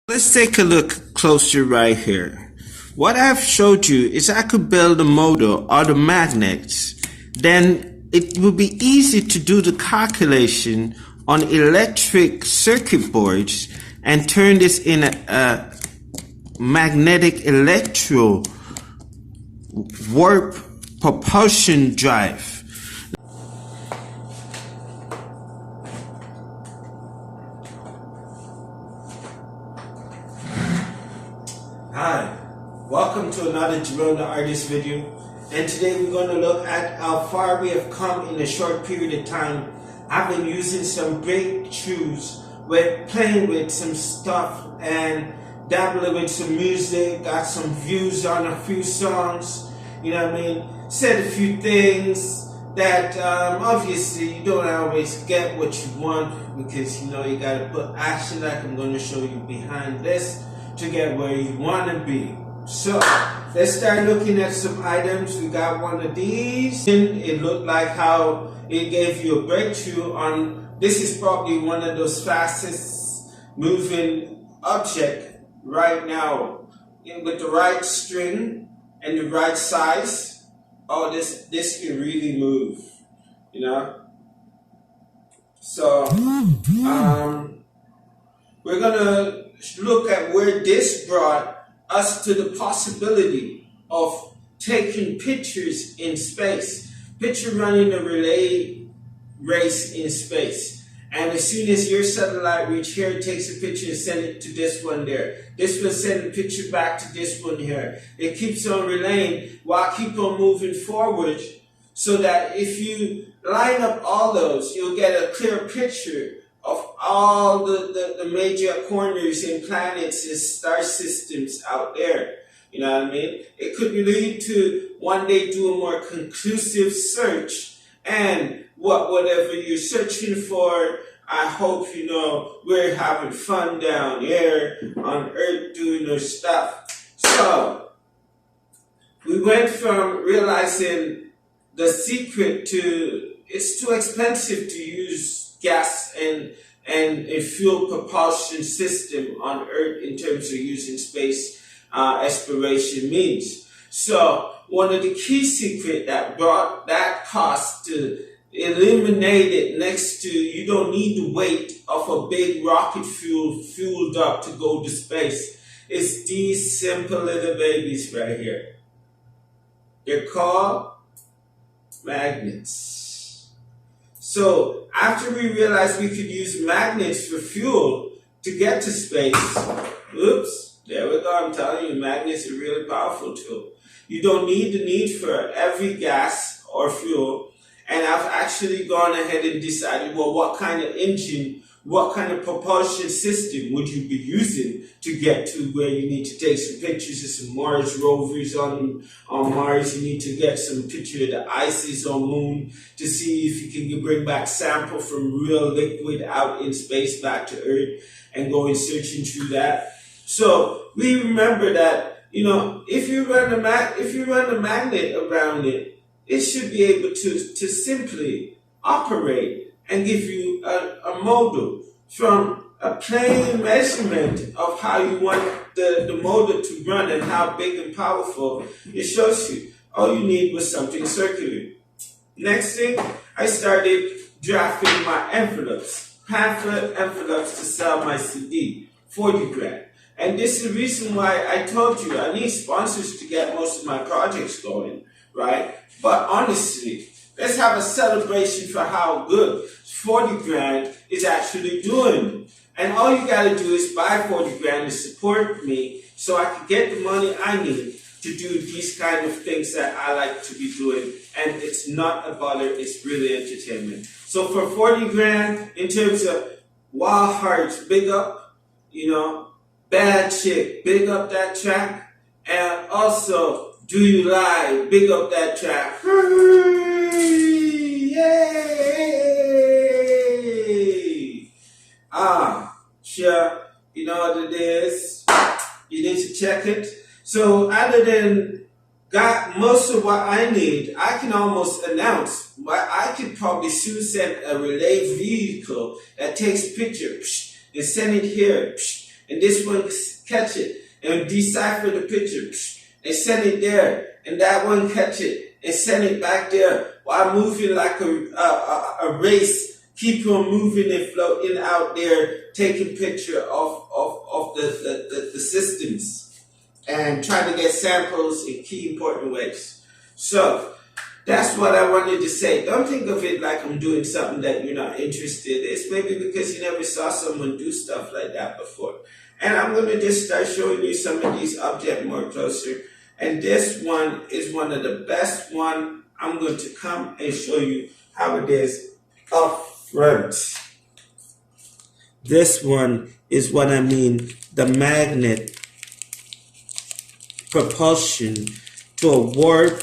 Let's take a look closer right here. What I've showed you is I could build a motor or the magnets. Then it will be easy to do the calculation on electric circuit boards and turn this in a magnetic electro warp propulsion drive. Hi, welcome to another Jerome the Artist video, and today we're going to look at how far we have come in a short period of time. I've been using some breakthroughs with playing with some stuff and dabbling with some music, got some views on a few songs, you know what I mean, said a few things that obviously you don't always get what you want, because you know you got to put action like I'm going to show you behind this to get where you want to be. So let's start looking at some items. We got one of these. It looked like how it gave you a breakthrough on, this is probably one of those fastest moving object right now, with the right string and the right size. Oh, this can really move, you know. So we're gonna look at where this brought us to the possibility of taking pictures in space. Picture running a relay race in space. And as soon as your satellite reach here, it takes a picture and send it to this one there. This will send a picture back to this one here. It keeps on relaying while keep on moving forward, so that if you line up all those, you'll get a clear picture of all the major corners and planets and star systems out there. You know what I mean? It could lead to one day do a more conclusive search, and whatever you're searching for, I hope you know we're having fun down here on Earth doing our stuff. So we went from realizing the secret to it's too expensive to use gas and a fuel propulsion system on Earth in terms of using space exploration means. So one of the key secrets that brought that cost to eliminate it, next to you don't need the weight of a big rocket fueled up to go to space, is these simple little babies right here. They're called magnets. So after we realized we could use magnets for fuel to get to space, oops, there we go, I'm telling you, magnets are a really powerful tool. You don't need the need for every gas or fuel. And I've actually gone ahead and decided, well, what kind of engine, what kind of propulsion system would you be using to get to where you need to take some pictures of some Mars rovers on Mars. You need to get some picture of the ices on Moon to see if you can bring back sample from real liquid out in space back to Earth and go and searching through that. So we remember that, you know, if you run a magnet around it, it should be able to simply operate and give you a model from a plain measurement of how you want the motor to run and how big and powerful. It shows you. All you need was something circular. Next thing, I started drafting my envelopes, pamphlet envelopes to sell my CD, 40 grand. And this is the reason why I told you I need sponsors to get most of my projects going, right? But honestly, let's have a celebration for how good 40 grand is actually doing. And all you gotta do is buy 40 grand and support me so I can get the money I need to do these kind of things that I like to be doing. And it's not a bother, it's really entertainment. So for 40 grand, in terms of Wild Hearts, big up, you know, Bad Chick, big up that track. And also, Do You Lie, big up that track. Yay! Sure, you know what it is. You need to check it. So other than got most of what I need, I can almost announce, I could probably soon send a relay vehicle that takes pictures and send it here and this one catch it and decipher the picture and send it there, and that one catch it and send it back there while moving like a race. Keep on moving and floating out there, taking picture of the systems and trying to get samples in key important ways. So that's what I wanted to say. Don't think of it like I'm doing something that you're not interested in. It's maybe because you never saw someone do stuff like that before. And I'm going to just start showing you some of these objects more closer. And this one is one of the best one. I'm going to come and show you how it is up front. This one is what I mean, the magnet propulsion to a warp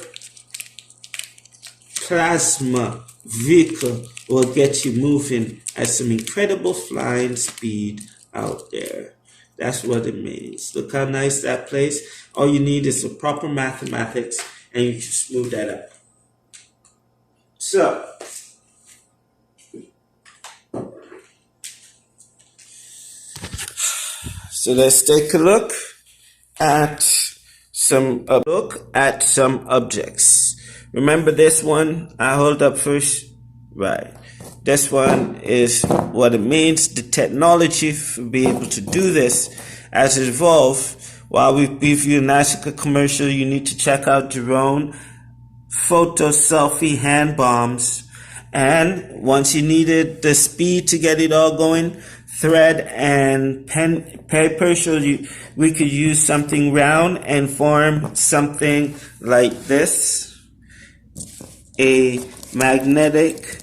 plasma vehicle will get you moving at some incredible flying speed out there. That's what it means. Look how nice that plays. All you need is some proper mathematics and you can smooth that up. So let's take a look at some objects. Remember this one I hold up first? Right. This one is what it means. The technology for being able to do this as it evolved. While we give you a nice commercial, you need to check out drone, photo, selfie, hand bombs. And once you needed the speed to get it all going, thread and paper, so we could use something round and form something like this. A magnetic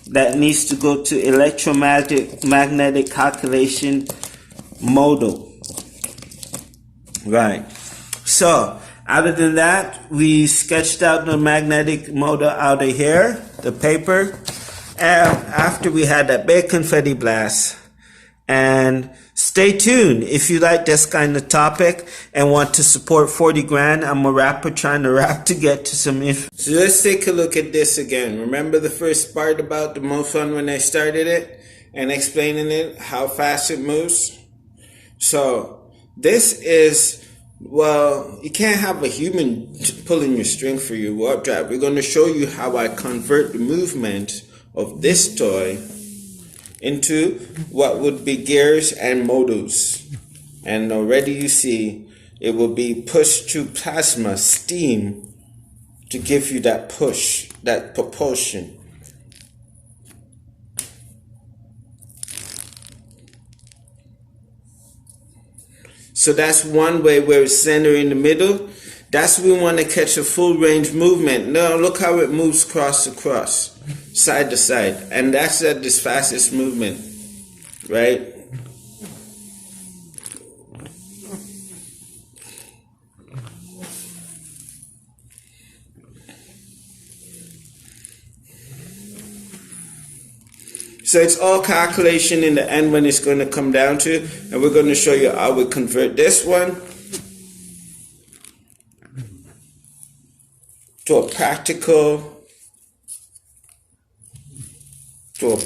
that needs to go to electromagnetic calculation model. Right. So, other than that, we sketched out the magnetic model out of here, the paper, and after we had that big confetti blast. And stay tuned if you like this kind of topic and want to support 40 grand. I'm a rapper trying to rap to get to some info. So let's take a look at this again. Remember the first part about the MoFun when I started it and explaining it, how fast it moves? So this is, well, you can't have a human pulling your string for your warp drive. We're going to show you how I convert the movement of this toy into what would be gears and motors. And already you see it will be pushed through plasma, steam, to give you that push, that propulsion. So that's one way where it's centered in the middle. That's we want to catch a full range movement. Now look how it moves cross to cross, side to side. And that's at this fastest movement, right? So it's all calculation in the end when it's going to come down to, and we're going to show you how we convert this one to a practical, from a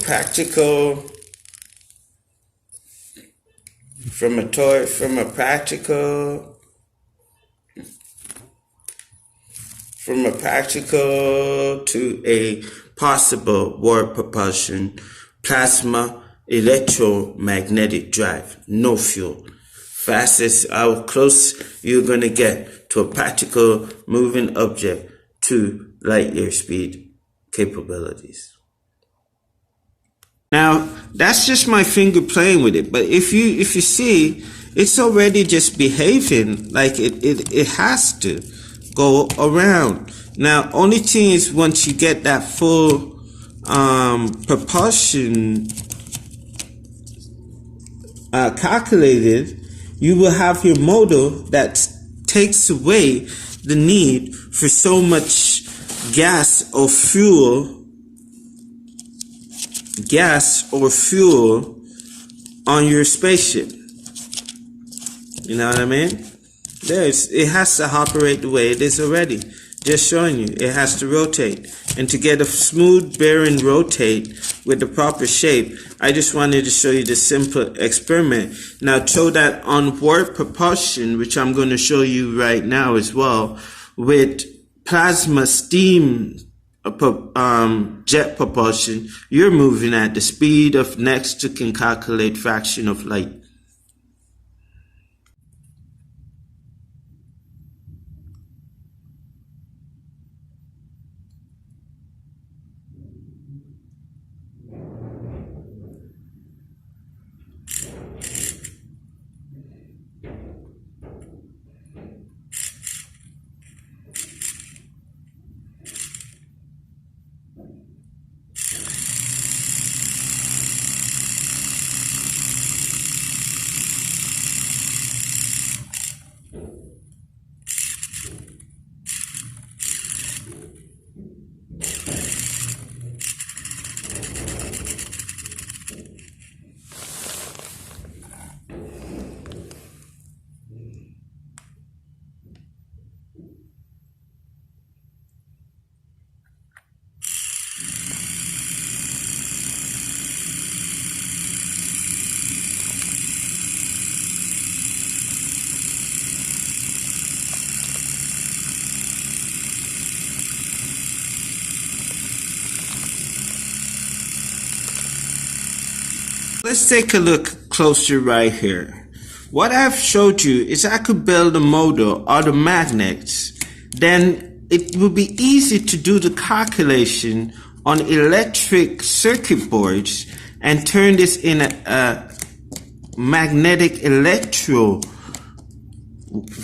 practical to a possible warp propulsion, plasma electromagnetic drive, no fuel. Fastest, how close you're going to get to a practical moving object to light year speed capabilities. Now, that's just my finger playing with it, but if you see, it's already just behaving like it has to go around. Now, only thing is once you get that full propulsion calculated, you will have your motor that takes away the need for so much gas or fuel on your spaceship. You know what I mean? It has to operate the way it is already. Just showing you, it has to rotate. And to get a smooth bearing rotate with the proper shape, I just wanted to show you the simple experiment. Now show that on warp propulsion, which I'm going to show you right now as well, with plasma steam jet propulsion, you're moving at the speed of next to can calculate fraction of light. Let's take a look closer right here. What I've showed you is I could build a motor or the magnets. Then it will be easy to do the calculation on electric circuit boards and turn this in a magnetic electro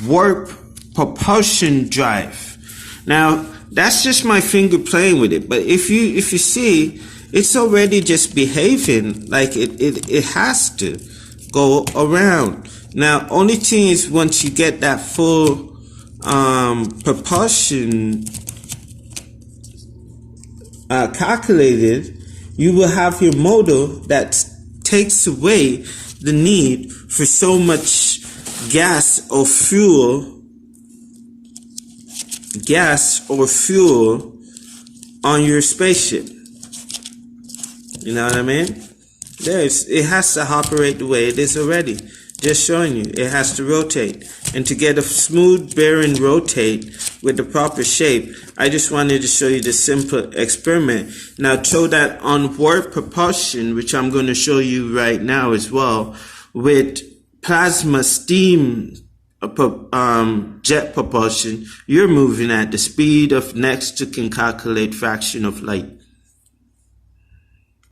warp propulsion drive. Now that's just my finger playing with it, but if you see, it's already just behaving like it has to go around. Now, only thing is once you get that full propulsion calculated, you will have your motor that takes away the need for so much gas or fuel on your spaceship. You know what I mean? It has to operate the way it is already. Just showing you, it has to rotate. And to get a smooth bearing rotate with the proper shape, I just wanted to show you the simple experiment. Now show that on warp propulsion, which I'm going to show you right now as well, with plasma steam jet propulsion, you're moving at the speed of next to can calculate fraction of light.